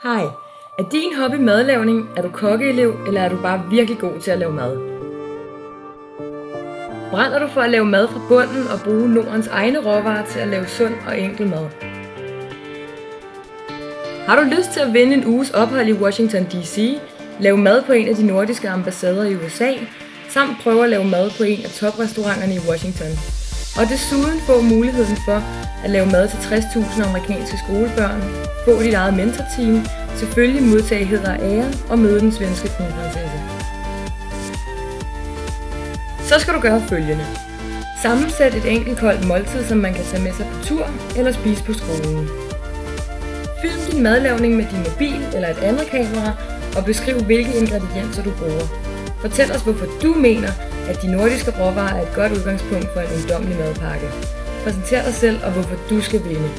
Hej, er din hobby madlavning? Er du kokkeelev, eller er du bare virkelig god til at lave mad? Brænder du for at lave mad fra bunden og bruge Nordens egne råvarer til at lave sund og enkel mad? Har du lyst til at vinde en uges ophold i Washington D.C., lave mad på en af de nordiske ambassader i USA, samt prøve at lave mad på en af toprestauranterne i Washington? Og desuden få muligheden for at lave mad til 60.000 amerikanske skolebørn, få dit eget mentorteam, selvfølgelig modtage heder og ære og møde den svenske kronprinsesse. Så skal du gøre følgende. Sammensæt et enkelt koldt måltid, som man kan tage med sig på tur eller spise på skolen. Film din madlavning med din mobil eller et andet kamera og beskriv hvilke ingredienser du bruger. Fortæl os hvorfor du mener, at de nordiske råvarer er et godt udgangspunkt for en ungdommelig madpakke. Præsenter dig selv og hvorfor du skal vinde.